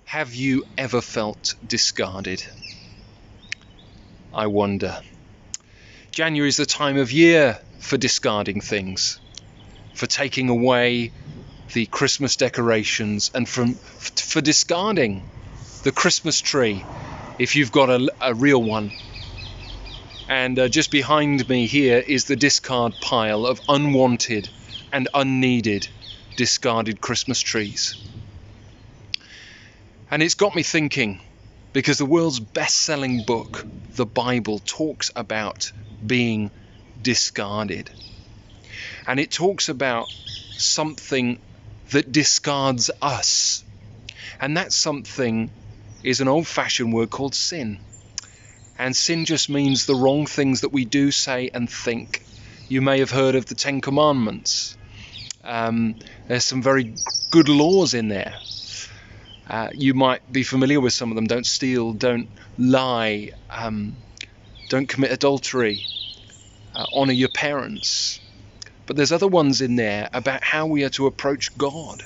Have you ever felt discarded? I wonder. January is the time of year for discarding things, for taking away the Christmas decorations, and for discarding the Christmas tree if you've got a real one. And just behind me here is the discard pile of unwanted and unneeded discarded Christmas trees. And it's got me thinking, because the world's best-selling book, the Bible, talks about being discarded. And it talks about something that discards us. And that something is an old-fashioned word called sin. And sin just means the wrong things that we do, say, and think. You may have heard of the Ten Commandments. There's some very good laws in there. You might be familiar with some of them. Don't steal, don't lie, don't commit adultery, honor your parents. But there's other ones in there about how we are to approach God,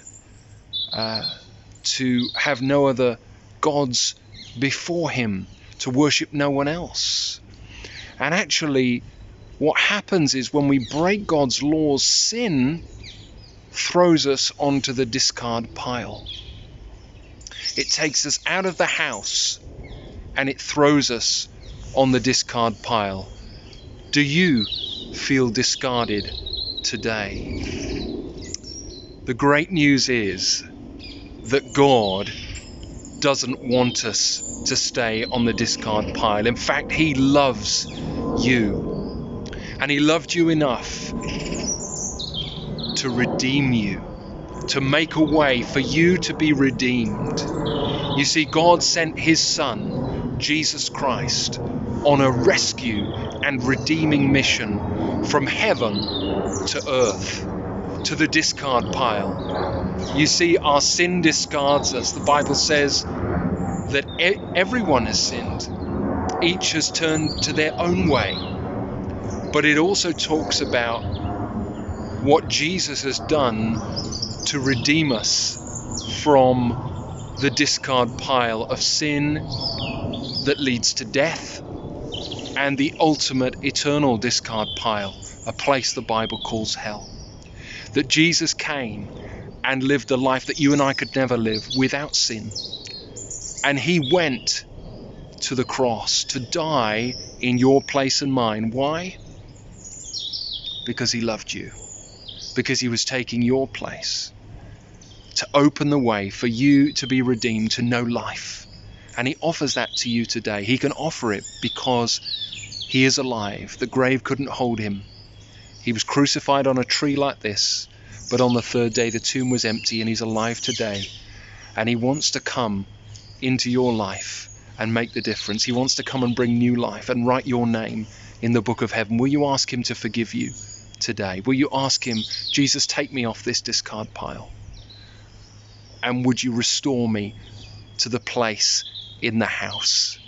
to have no other gods before him, to worship no one else. And actually, what happens is when we break God's laws, sin throws us onto the discard pile. It takes us out of the house and it throws us on the discard pile. Do you feel discarded today? The great news is that God doesn't want us to stay on the discard pile. In fact, he loves you, and he loved you enough to redeem you, to make a way for you to be redeemed. You see, God sent his Son, Jesus Christ, on a rescue and redeeming mission from heaven to earth, to the discard pile. You see, our sin discards us. The Bible says that everyone has sinned. Each has turned to their own way. But it also talks about what Jesus has done to redeem us from the discard pile of sin that leads to death, and the ultimate eternal discard pile, a place the Bible calls hell. That Jesus came and lived a life that you and I could never live without sin. And he went to the cross to die in your place and mine. Why? Because he loved you. Because he was taking your place to open the way for you to be redeemed, to know life. And he offers that to you today. He can offer it because he is alive. The grave couldn't hold him. He was crucified on a tree like this, but on the third day the tomb was empty, and he's alive today. And he wants to come into your life and make the difference. He wants to come and bring new life and write your name in the book of heaven. Will you ask him to forgive you today? Will you ask him, Jesus, take me off this discard pile? And would you restore me to the place in the house?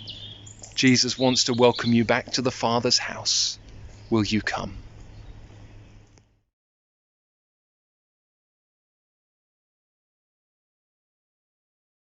Jesus wants to welcome you back to the Father's house. Will you come?